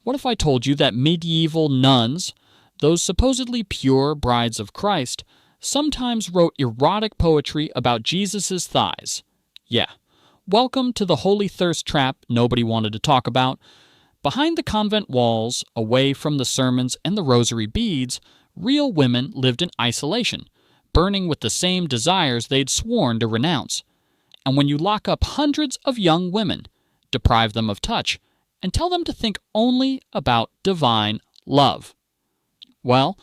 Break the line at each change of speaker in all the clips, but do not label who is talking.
What if I told you that medieval nuns, those supposedly pure brides of Christ, sometimes wrote erotic poetry about Jesus' thighs? Yeah. Welcome to the holy thirst trap nobody wanted to talk about. Behind the convent walls, away from the sermons and the rosary beads, real women lived in isolation, burning with the same desires they'd sworn to renounce. And when you lock up hundreds of young women, deprive them of touch, and tell them to think only about divine love, well,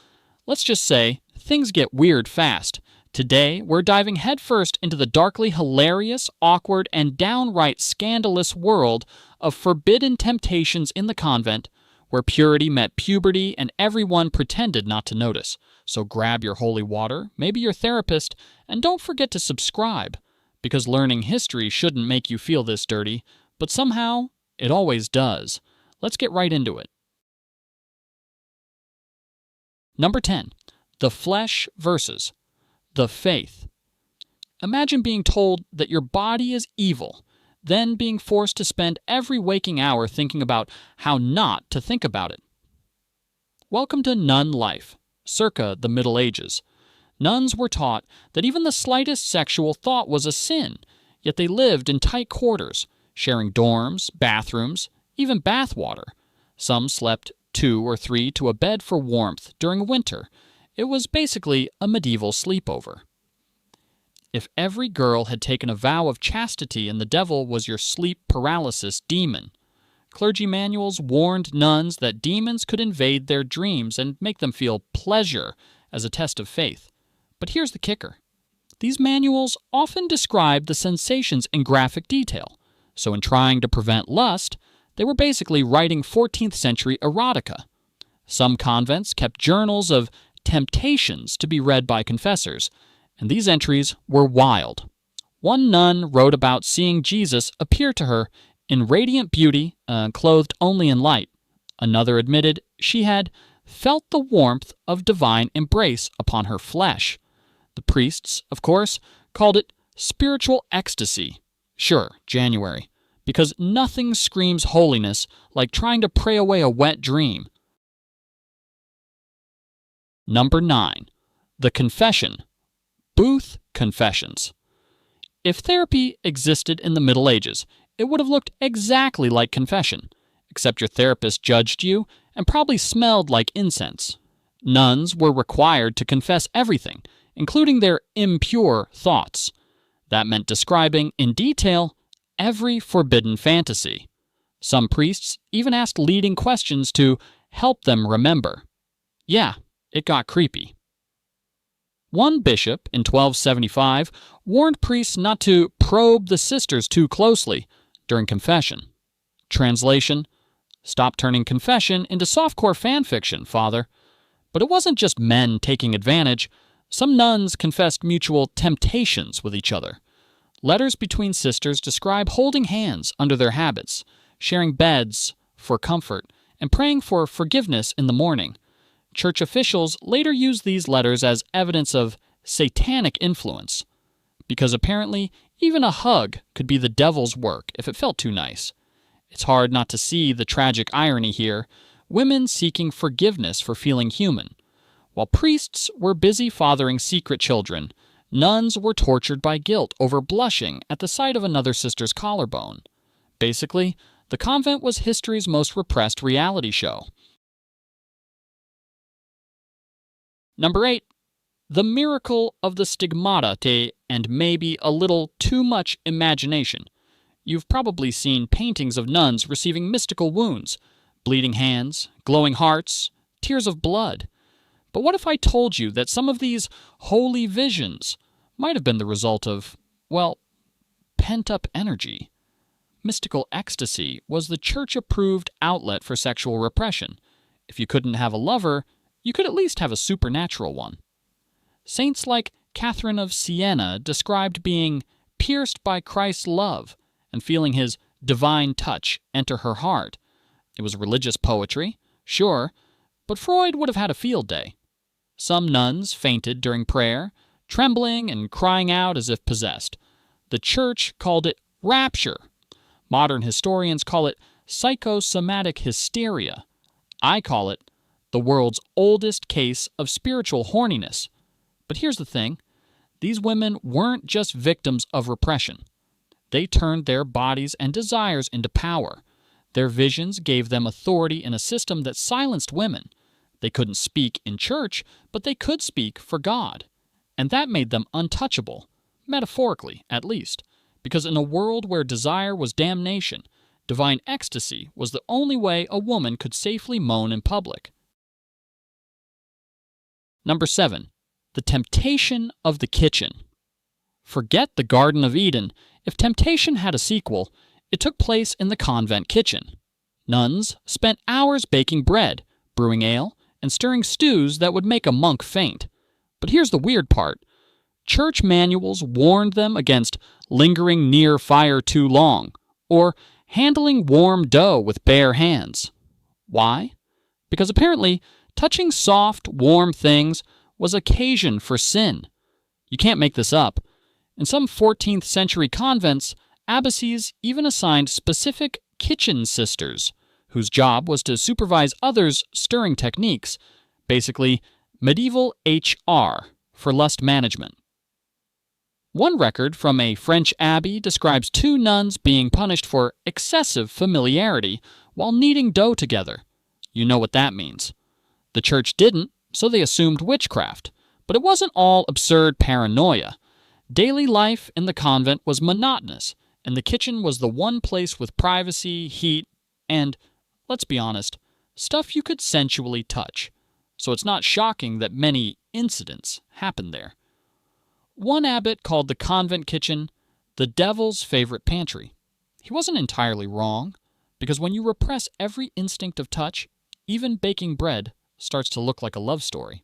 let's just say things get weird fast. Today, we're diving headfirst into the darkly hilarious, awkward, and downright scandalous world of forbidden temptations in the convent, where purity met puberty and everyone pretended not to notice. So grab your holy water, maybe your therapist, and don't forget to subscribe, because learning history shouldn't make you feel this dirty, but somehow it always does. Let's get right into it. Number 10. The flesh versus the faith. Imagine being told that your body is evil, then being forced to spend every waking hour thinking about how not to think about it. Welcome to nun life, circa the Middle Ages. Nuns were taught that even the slightest sexual thought was a sin, yet they lived in tight quarters, sharing dorms, bathrooms, even bath water. Some slept 2 or 3 to a bed for warmth during winter. It was basically a medieval sleepover. If every girl had taken a vow of chastity and the devil was your sleep paralysis demon, clergy manuals warned nuns that demons could invade their dreams and make them feel pleasure as a test of faith. But here's the kicker. These manuals often described the sensations in graphic detail, so in trying to prevent lust, they were basically writing 14th century erotica. Some convents kept journals of temptations to be read by confessors, and these entries were wild. One nun wrote about seeing Jesus appear to her in radiant beauty, clothed only in light. Another admitted she had felt the warmth of divine embrace upon her flesh. The priests, of course, called it spiritual ecstasy. Sure, January, because nothing screams holiness like trying to pray away a wet dream. Number 9. The confession. Booth confessions. If therapy existed in the Middle Ages, it would have looked exactly like confession, except your therapist judged you and probably smelled like incense. Nuns were required to confess everything, including their impure thoughts. That meant describing in detail every forbidden fantasy. Some priests even asked leading questions to help them remember. Yeah, it got creepy. One bishop in 1275 warned priests not to probe the sisters too closely during confession. Translation: stop turning confession into softcore fanfiction, Father. But it wasn't just men taking advantage. Some nuns confessed mutual temptations with each other. Letters between sisters describe holding hands under their habits, sharing beds for comfort, and praying for forgiveness in the morning. Church officials later used these letters as evidence of satanic influence, because apparently even a hug could be the devil's work if it felt too nice. It's hard not to see the tragic irony here, women seeking forgiveness for feeling human. While priests were busy fathering secret children, nuns were tortured by guilt over blushing at the sight of another sister's collarbone. Basically, the convent was history's most repressed reality show. Number 8. The miracle of the stigmata and maybe a little too much imagination. You've probably seen paintings of nuns receiving mystical wounds, bleeding hands, glowing hearts, tears of blood. But what if I told you that some of these holy visions might have been the result of, well, pent-up energy? Mystical ecstasy was the church-approved outlet for sexual repression. If you couldn't have a lover, you could at least have a supernatural one. Saints like Catherine of Siena described being pierced by Christ's love and feeling his divine touch enter her heart. It was religious poetry, sure, but Freud would have had a field day. Some nuns fainted during prayer, trembling and crying out as if possessed. The church called it rapture. Modern historians call it psychosomatic hysteria, I call it the world's oldest case of spiritual horniness. But here's the thing. These women weren't just victims of repression. They turned their bodies and desires into power. Their visions gave them authority in a system that silenced women. They couldn't speak in church, but they could speak for God. And that made them untouchable, metaphorically at least, because in a world where desire was damnation, divine ecstasy was the only way a woman could safely moan in public. Number 7. The temptation of the kitchen. Forget the Garden of Eden. If temptation had a sequel, it took place in the convent kitchen. Nuns spent hours baking bread, brewing ale, and stirring stews that would make a monk faint. But here's the weird part. Church manuals warned them against lingering near fire too long, or handling warm dough with bare hands. Why? Because apparently, touching soft, warm things was occasion for sin. You can't make this up. In some 14th century convents, abbesses even assigned specific kitchen sisters, whose job was to supervise others' stirring techniques, basically medieval HR for lust management. One record from a French abbey describes 2 nuns being punished for excessive familiarity while kneading dough together. You know what that means. The church didn't, so they assumed witchcraft. But it wasn't all absurd paranoia. Daily life in the convent was monotonous, and the kitchen was the one place with privacy, heat, and, let's be honest, stuff you could sensually touch. So it's not shocking that many incidents happened there. One abbot called the convent kitchen the devil's favorite pantry. He wasn't entirely wrong, because when you repress every instinct of touch, even baking bread starts to look like a love story.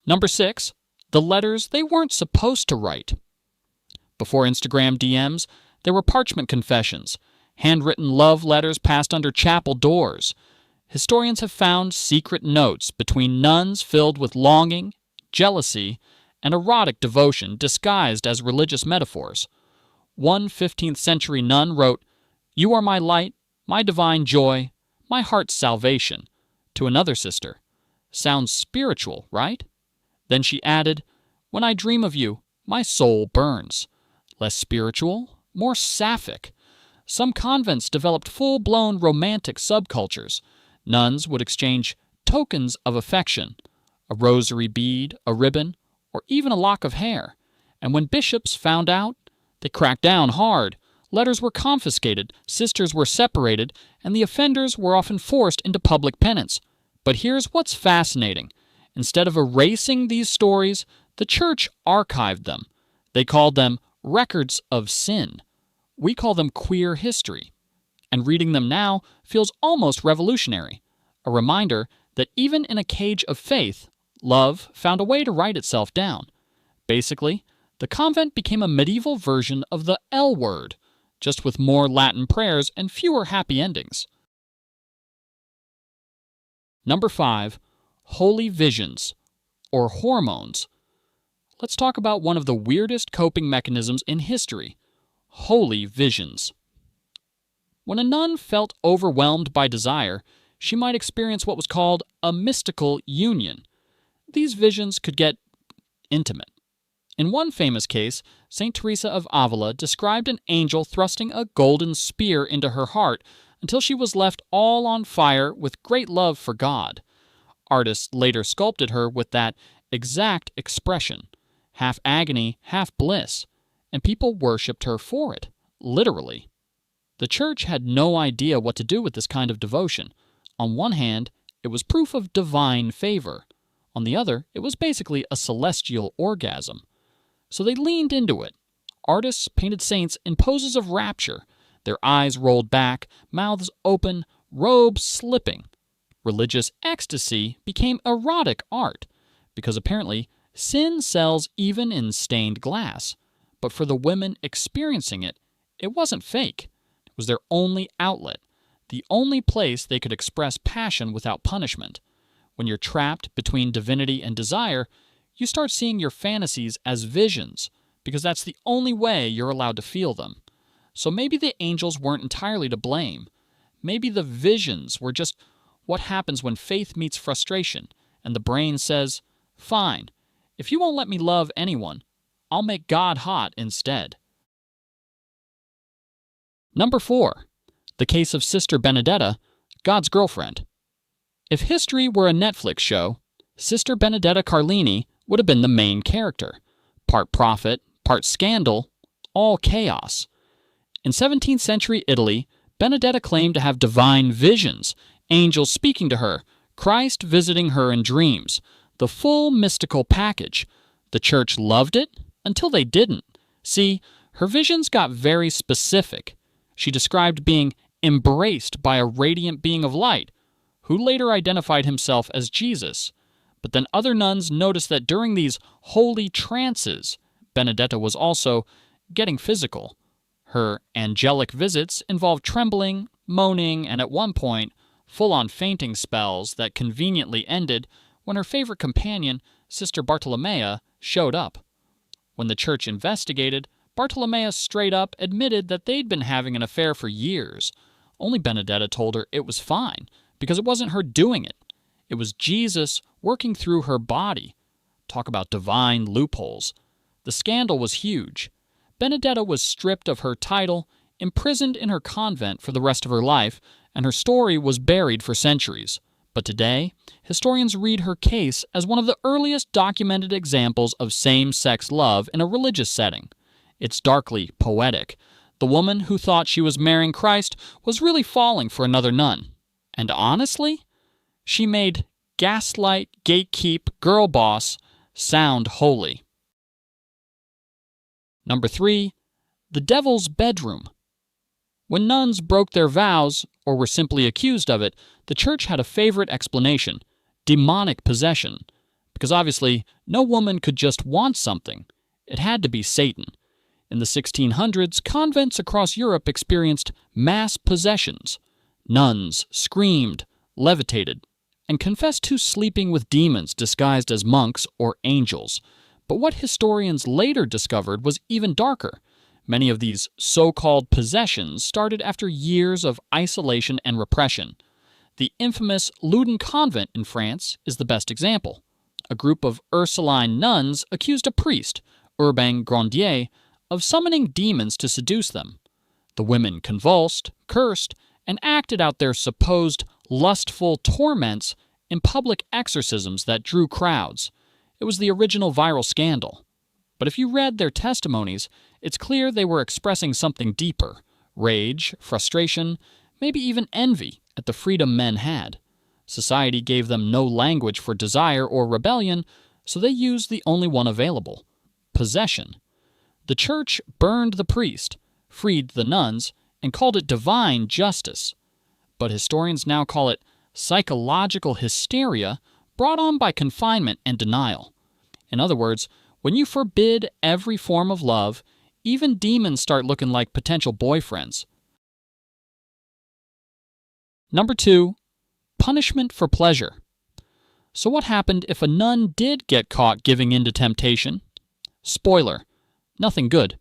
Number 6. The letters they weren't supposed to write. Before Instagram DMs, there were parchment confessions, handwritten love letters passed under chapel doors. Historians have found secret notes between nuns filled with longing, jealousy, and erotic devotion disguised as religious metaphors. One 15th century nun wrote, "You are my light, my divine joy, my heart's salvation," to another sister. Sounds spiritual, right? Then she added, "When I dream of you, my soul burns." Less spiritual, more sapphic. Some convents developed full-blown romantic subcultures. Nuns would exchange tokens of affection, a rosary bead, a ribbon, or even a lock of hair. And when bishops found out, they cracked down hard. Letters were confiscated, sisters were separated, and the offenders were often forced into public penance. But here's what's fascinating. Instead of erasing these stories, the church archived them. They called them records of sin. We call them queer history. And reading them now feels almost revolutionary. A reminder that even in a cage of faith, love found a way to write itself down. Basically, the convent became a medieval version of the L word, just with more Latin prayers and fewer happy endings. Number 5. Holy visions, or hormones. Let's talk about one of the weirdest coping mechanisms in history, holy visions. When a nun felt overwhelmed by desire, she might experience what was called a mystical union. These visions could get intimate. In one famous case, St. Teresa of Avila described an angel thrusting a golden spear into her heart until she was left all on fire with great love for God. Artists later sculpted her with that exact expression, half agony, half bliss, and people worshipped her for it, literally. The church had no idea what to do with this kind of devotion. On one hand, it was proof of divine favor. On the other, it was basically a celestial orgasm. So they leaned into it. Artists painted saints in poses of rapture, their eyes rolled back, mouths open, robes slipping. Religious ecstasy became erotic art, because apparently sin sells even in stained glass. But for the women experiencing it, it wasn't fake. It was their only outlet, the only place they could express passion without punishment. When you're trapped between divinity and desire, you start seeing your fantasies as visions, because that's the only way you're allowed to feel them. So maybe the angels weren't entirely to blame. maybe the visions were just what happens when faith meets frustration, and the brain says, "Fine, if you won't let me love anyone, I'll make God hot instead." Number 4. The case of Sister Benedetta, God's girlfriend. If history were a Netflix show, Sister Benedetta Carlini would have been the main character. Part prophet, part scandal, all chaos. In 17th century Italy, Benedetta claimed to have divine visions, angels speaking to her, Christ visiting her in dreams, the full mystical package. The church loved it until they didn't. See, her visions got very specific. She described being embraced by a radiant being of light, who later identified himself as Jesus. But then other nuns noticed that during these holy trances, Benedetta was also getting physical. Her angelic visits involved trembling, moaning, and at one point, full-on fainting spells that conveniently ended when her favorite companion, Sister Bartolomea, showed up. When the church investigated, Bartolomea straight up admitted that they'd been having an affair for years. Only Benedetta told her it was fine, because it wasn't her doing it. It was Jesus working through her body. Talk about divine loopholes. The scandal was huge. Benedetta was stripped of her title, imprisoned in her convent for the rest of her life, and her story was buried for centuries. But today, historians read her case as one of the earliest documented examples of same-sex love in a religious setting. It's darkly poetic. The woman who thought she was marrying Christ was really falling for another nun. And honestly, she made gaslight, gatekeep, girl boss sound holy. Number 3. The devil's bedroom. When nuns broke their vows, or were simply accused of it, the church had a favorite explanation: demonic possession. Because obviously, no woman could just want something. It had to be Satan. In the 1600s, convents across Europe experienced mass possessions. Nuns screamed, levitated, and confessed to sleeping with demons disguised as monks or angels. But what historians later discovered was even darker. Many of these so-called possessions started after years of isolation and repression. The infamous Loudun convent in France is the best example. A group of Ursuline nuns accused a priest, Urbain Grandier, of summoning demons to seduce them. The women convulsed, cursed, and acted out their supposed lustful torments in public exorcisms that drew crowds. It was the original viral scandal. But if you read their testimonies, it's clear they were expressing something deeper: rage, frustration, maybe even envy at the freedom men had. Society gave them no language for desire or rebellion, so they used the only one available: possession. The church burned the priest, freed the nuns, and called it divine justice. But historians now call it psychological hysteria brought on by confinement and denial. In other words, when you forbid every form of love, even demons start looking like potential boyfriends. Number 2. Punishment for pleasure. So what happened if a nun did get caught giving in to temptation? Spoiler: nothing good.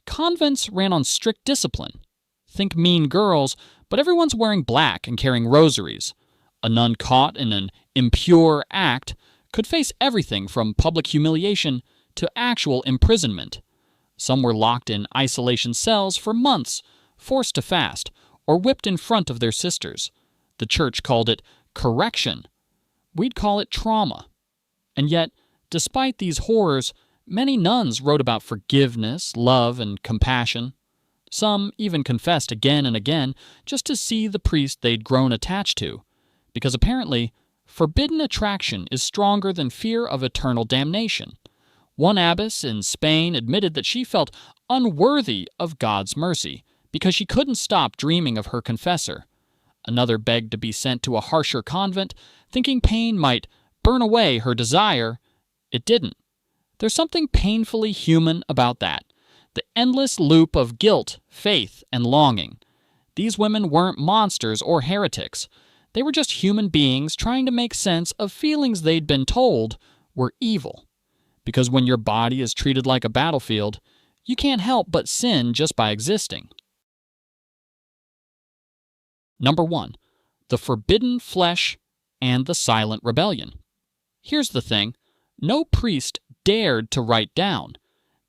Convents ran on strict discipline. Think Mean Girls, but everyone's wearing black and carrying rosaries. A nun caught in an impure act could face everything from public humiliation to actual imprisonment. Some were locked in isolation cells for months, forced to fast, or whipped in front of their sisters. The church called it correction. We'd call it trauma. And yet, despite these horrors, many nuns wrote about forgiveness, love, and compassion. Some even confessed again and again just to see the priest they'd grown attached to, because apparently, forbidden attraction is stronger than fear of eternal damnation. One abbess in Spain admitted that she felt unworthy of God's mercy because she couldn't stop dreaming of her confessor. Another begged to be sent to a harsher convent, thinking pain might burn away her desire. It didn't. There's something painfully human about that. The endless loop of guilt, faith, and longing. These women weren't monsters or heretics. They were just human beings trying to make sense of feelings they'd been told were evil. Because when your body is treated like a battlefield, you can't help but sin just by existing. Number 1. The forbidden flesh and the silent rebellion. Here's the thing. No priest dared to write down.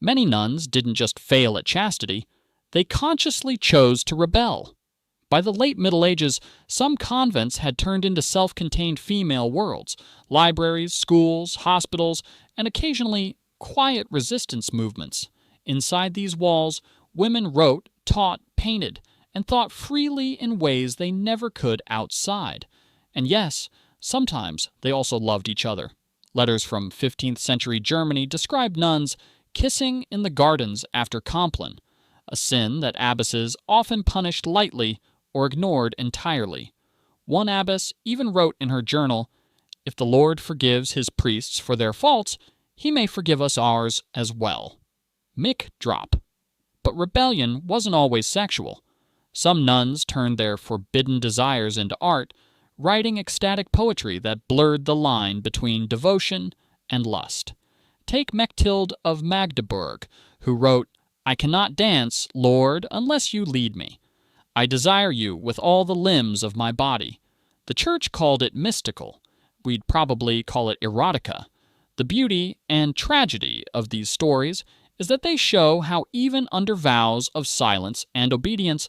Many nuns didn't just fail at chastity, they consciously chose to rebel. By the late Middle Ages, some convents had turned into self-contained female worlds, libraries, schools, hospitals, and occasionally quiet resistance movements. Inside these walls, women wrote, taught, painted, and thought freely in ways they never could outside. And yes, sometimes they also loved each other. Letters from 15th century Germany described nuns kissing in the gardens after Compline, a sin that abbesses often punished lightly or ignored entirely. One abbess even wrote in her journal, "If the Lord forgives his priests for their faults, he may forgive us ours as well." Mick drop. But rebellion wasn't always sexual. Some nuns turned their forbidden desires into art, writing ecstatic poetry that blurred the line between devotion and lust. Take Mechtilde of Magdeburg, who wrote, "I cannot dance, Lord, unless you lead me. I desire you with all the limbs of my body." The church called it mystical. We'd probably call it erotica. The beauty and tragedy of these stories is that they show how even under vows of silence and obedience,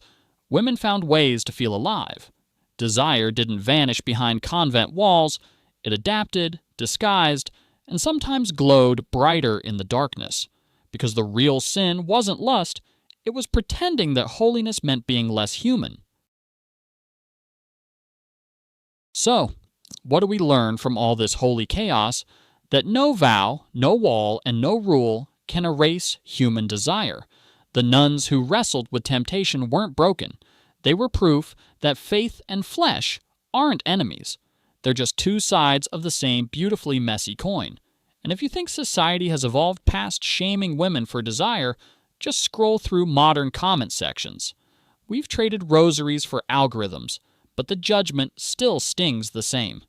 women found ways to feel alive. Desire didn't vanish behind convent walls. It adapted, disguised, and sometimes glowed brighter in the darkness. Because the real sin wasn't lust, it was pretending that holiness meant being less human. So, what do we learn from all this holy chaos? That no vow, no wall, and no rule can erase human desire. The nuns who wrestled with temptation weren't broken. They were proof that faith and flesh aren't enemies. They're just two sides of the same beautifully messy coin. And if you think society has evolved past shaming women for desire, just scroll through modern comment sections. We've traded rosaries for algorithms, but the judgment still stings the same.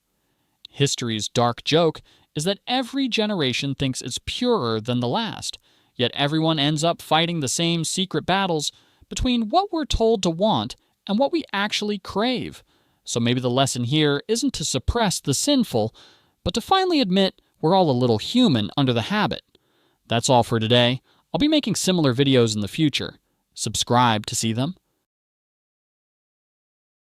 History's dark joke is that every generation thinks it's purer than the last, yet everyone ends up fighting the same secret battles between what we're told to want and what we actually crave. So maybe the lesson here isn't to suppress the sinful, but to finally admit we're all a little human under the habit. That's all for today. I'll be making similar videos in the future. Subscribe to see them.